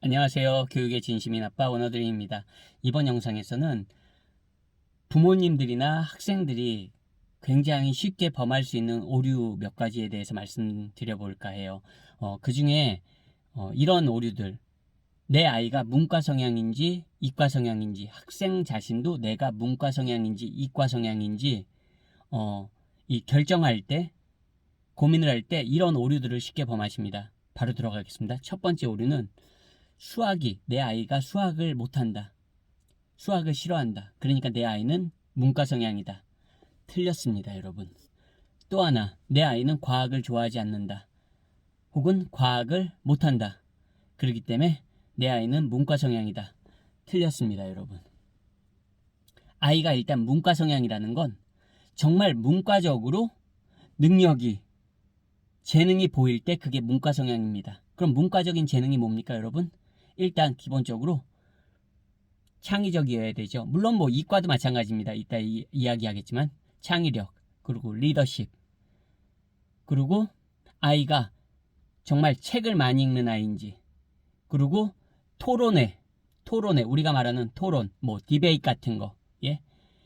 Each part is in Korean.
안녕하세요. 교육의 진심인 아빠 원어드림입니다. 이번 영상에서는 부모님들이나 학생들이 굉장히 쉽게 범할 수 있는 오류 몇 가지에 대해서 말씀드려 볼까 해요. 그 중에 이런 오류들, 내 아이가 문과 성향인지 이과 성향인지, 학생 자신도 내가 문과 성향인지 이과 성향인지 이 결정할 때, 고민을 할 때 이런 오류들을 쉽게 범하십니다. 바로 들어가겠습니다. 첫 번째 오류는 내 아이가 수학을 못한다. 수학을 싫어한다. 그러니까 내 아이는 문과 성향이다. 틀렸습니다, 여러분. 또 하나, 내 아이는 과학을 좋아하지 않는다. 혹은 과학을 못한다. 그렇기 때문에 내 아이는 문과 성향이다. 틀렸습니다, 여러분. 아이가 일단 문과 성향이라는 건 정말 문과적으로 능력이, 재능이 보일 때 그게 문과 성향입니다. 그럼 문과적인 재능이 뭡니까, 여러분? 일단 기본적으로 창의적이어야 되죠. 물론 뭐 이과도 마찬가지입니다. 이따 이야기하겠지만 창의력, 그리고 리더십, 그리고 아이가 정말 책을 많이 읽는 아이인지, 그리고 토론회 우리가 말하는 토론, 뭐 디베이트 같은 거, 예,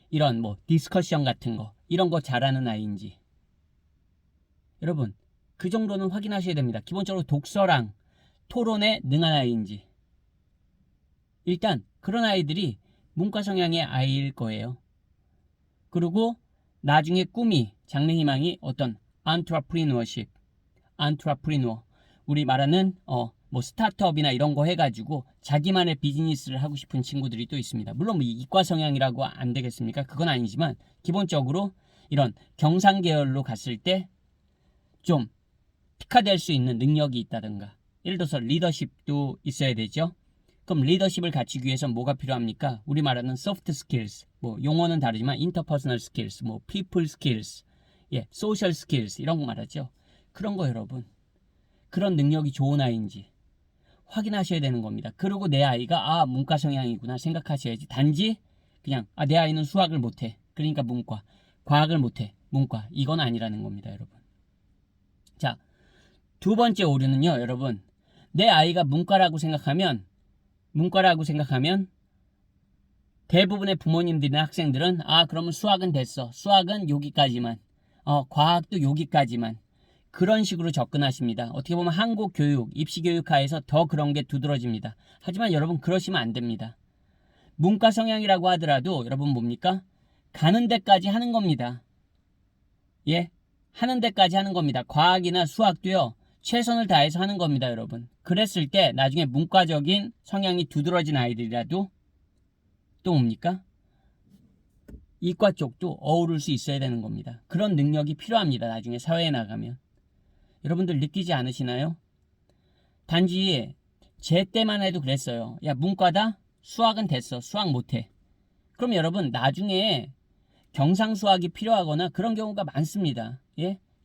이런 뭐 디스커션 같은 거, 이런 거 잘하는 아이인지, 여러분 그 정도는 확인하셔야 됩니다. 기본적으로 독서랑 토론에 능한 아이인지. 일단 그런 아이들이 문과 성향의 아이일 거예요. 그리고 나중에 꿈이, 장래희망이 어떤 entrepreneurship, 우리 말하는 뭐 스타트업이나 이런 거 해가지고 자기만의 비즈니스를 하고 싶은 친구들이 또 있습니다. 물론 뭐 이과 성향이라고 안 되겠습니까? 그건 아니지만 기본적으로 이런 경상 계열로 갔을 때 좀 특화될 수 있는 능력이 있다든가, 예를 들어서 리더십도 있어야 되죠. 그럼 리더십을 갖추기 위해서는 뭐가 필요합니까? 우리 말하는 soft skills, 뭐 용어는 다르지만 interpersonal skills, 뭐 people skills, social skills 이런 거 말하죠. 그런 거 여러분, 그런 능력이 좋은 아이인지 확인하셔야 되는 겁니다. 그리고 내 아이가 문과 성향이구나 생각하셔야지. 단지 그냥 내 아이는 수학을 못해, 그러니까 문과, 과학을 못해, 문과, 이건 아니라는 겁니다, 여러분. 자, 두 번째 오류는요, 여러분, 내 아이가 문과라고 생각하면 대부분의 부모님들이나 학생들은 그러면 수학은 됐어, 수학은 여기까지만, 과학도 여기까지만, 그런 식으로 접근하십니다. 어떻게 보면 한국 교육, 입시 교육하에서 더 그런 게 두드러집니다. 하지만 여러분 그러시면 안 됩니다. 문과 성향이라고 하더라도 여러분 뭡니까? 가는 데까지 하는 겁니다. 하는 데까지 하는 겁니다. 과학이나 수학도요, 최선을 다해서 하는 겁니다, 여러분. 그랬을 때 나중에 문과적인 성향이 두드러진 아이들이라도 또 뭡니까? 이과 쪽도 어우를 수 있어야 되는 겁니다. 그런 능력이 필요합니다. 나중에 사회에 나가면. 여러분들 느끼지 않으시나요? 단지 제 때만 해도 그랬어요. 야, 문과다? 수학은 됐어. 수학 못해. 그럼 여러분 나중에 경상수학이 필요하거나 그런 경우가 많습니다.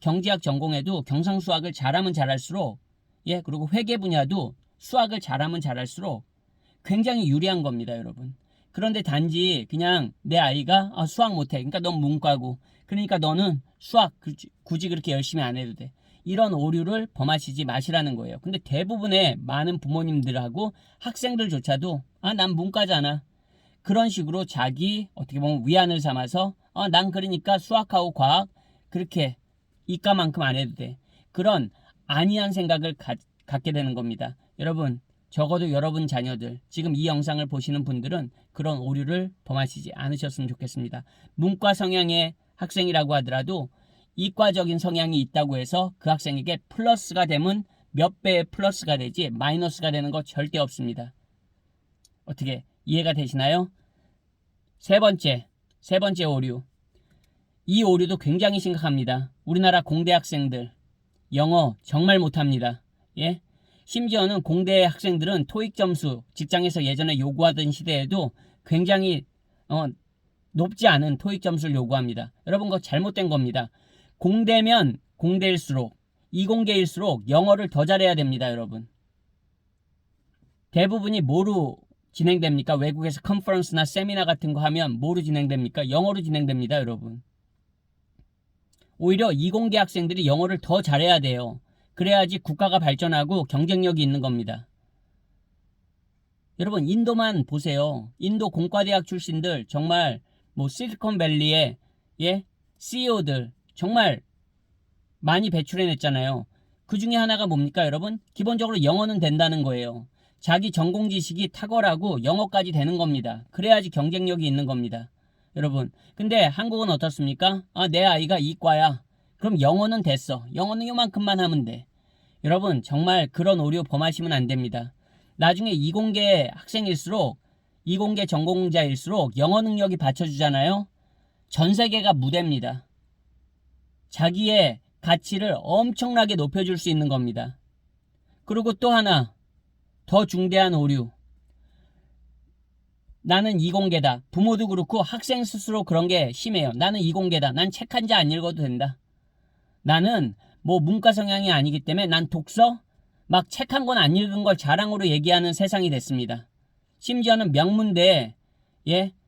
경제학 전공에도 경상수학을 잘하면 잘할수록, 그리고 회계 분야도 수학을 잘하면 잘할수록 굉장히 유리한 겁니다, 여러분. 그런데 단지 그냥 내 아이가 수학 못해, 그러니까 넌 문과고, 그러니까 너는 수학 굳이 그렇게 열심히 안 해도 돼, 이런 오류를 범하시지 마시라는 거예요. 근데 대부분의 많은 부모님들하고 학생들조차도 난 문과잖아, 그런 식으로 자기 어떻게 보면 위안을 삼아서 난 그러니까 수학하고 과학 그렇게 이과만큼 안 해도 돼, 그런 안이한 생각을 갖게 되는 겁니다. 여러분, 적어도 여러분 자녀들, 지금 이 영상을 보시는 분들은 그런 오류를 범하시지 않으셨으면 좋겠습니다. 문과 성향의 학생이라고 하더라도 이과적인 성향이 있다고 해서 그 학생에게 플러스가 되면 몇 배의 플러스가 되지 마이너스가 되는 거 절대 없습니다. 어떻게 이해가 되시나요? 세 번째 오류. 이 오류도 굉장히 심각합니다. 우리나라 공대 학생들 영어 정말 못합니다. 심지어는 공대 학생들은 토익 점수, 직장에서 예전에 요구하던 시대에도 굉장히 높지 않은 토익 점수를 요구합니다. 여러분 그거 잘못된 겁니다. 공대면 공대일수록, 이공계일수록 영어를 더 잘해야 됩니다, 여러분. 대부분이 뭐로 진행됩니까? 외국에서 컨퍼런스나 세미나 같은 거 하면 뭐로 진행됩니까? 영어로 진행됩니다, 여러분. 오히려 이공계 학생들이 영어를 더 잘해야 돼요. 그래야지 국가가 발전하고 경쟁력이 있는 겁니다. 여러분 인도만 보세요. 인도 공과대학 출신들 정말 뭐 실리콘밸리의 CEO들 정말 많이 배출해냈잖아요. 그 중에 하나가 뭡니까 여러분? 기본적으로 영어는 된다는 거예요. 자기 전공 지식이 탁월하고 영어까지 되는 겁니다. 그래야지 경쟁력이 있는 겁니다. 여러분 근데 한국은 어떻습니까? 내 아이가 이과야. 그럼 영어는 됐어. 영어는 요만큼만 하면 돼. 여러분 정말 그런 오류 범하시면 안 됩니다. 나중에 이공계 학생일수록 이공계 전공자일수록 영어 능력이 받쳐주잖아요. 전 세계가 무대입니다. 자기의 가치를 엄청나게 높여줄 수 있는 겁니다. 그리고 또 하나 더 중대한 오류. 나는 이공계다. 부모도 그렇고 학생 스스로 그런 게 심해요. 나는 이공계다. 난 책 한 자 안 읽어도 된다. 나는 뭐 문과 성향이 아니기 때문에 난 독서 막 책 한 권 안 읽은 걸 자랑으로 얘기하는 세상이 됐습니다. 심지어는 명문대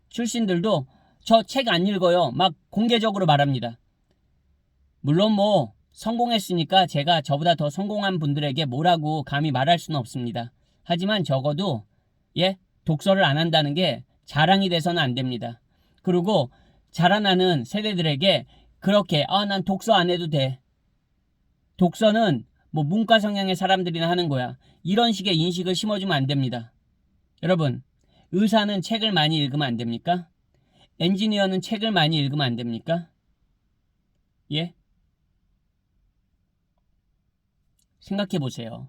출신들도 저 책 안 읽어요. 막 공개적으로 말합니다. 물론 뭐 성공했으니까 제가 저보다 더 성공한 분들에게 뭐라고 감히 말할 수는 없습니다. 하지만 적어도 독서를 안 한다는 게 자랑이 돼서는 안 됩니다. 그리고 자라나는 세대들에게 그렇게 난 독서 안 해도 돼. 독서는 뭐 문과 성향의 사람들이나 하는 거야. 이런 식의 인식을 심어주면 안 됩니다. 여러분 의사는 책을 많이 읽으면 안 됩니까? 엔지니어는 책을 많이 읽으면 안 됩니까? 생각해 보세요.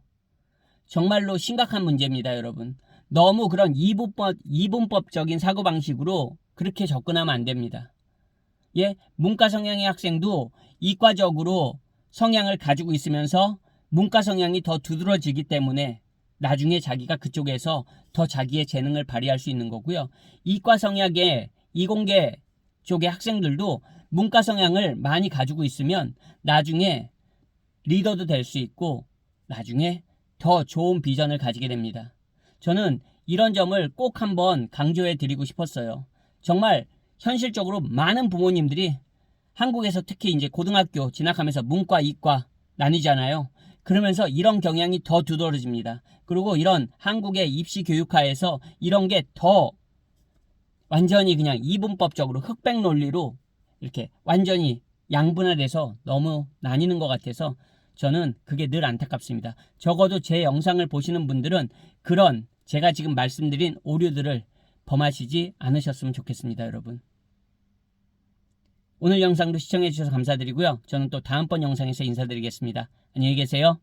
정말로 심각한 문제입니다, 여러분. 너무 그런 이분법적인 사고방식으로 그렇게 접근하면 안 됩니다. 문과 성향의 학생도 이과적으로 성향을 가지고 있으면서 문과 성향이 더 두드러지기 때문에 나중에 자기가 그쪽에서 더 자기의 재능을 발휘할 수 있는 거고요. 이과 성향의 이공계 쪽의 학생들도 문과 성향을 많이 가지고 있으면 나중에 리더도 될 수 있고 나중에 더 좋은 비전을 가지게 됩니다. 저는 이런 점을 꼭 한번 강조해 드리고 싶었어요. 정말 현실적으로 많은 부모님들이 한국에서 특히 이제 고등학교 진학하면서 문과, 이과 나뉘잖아요. 그러면서 이런 경향이 더 두드러집니다. 그리고 이런 한국의 입시 교육화에서 이런 게 더 완전히 그냥 이분법적으로 흑백 논리로 이렇게 완전히 양분화돼서 너무 나뉘는 것 같아서 저는 그게 늘 안타깝습니다. 적어도 제 영상을 보시는 분들은 그런 제가 지금 말씀드린 오류들을 범하시지 않으셨으면 좋겠습니다, 여러분. 오늘 영상도 시청해주셔서 감사드리고요. 저는 또 다음번 영상에서 인사드리겠습니다. 안녕히 계세요.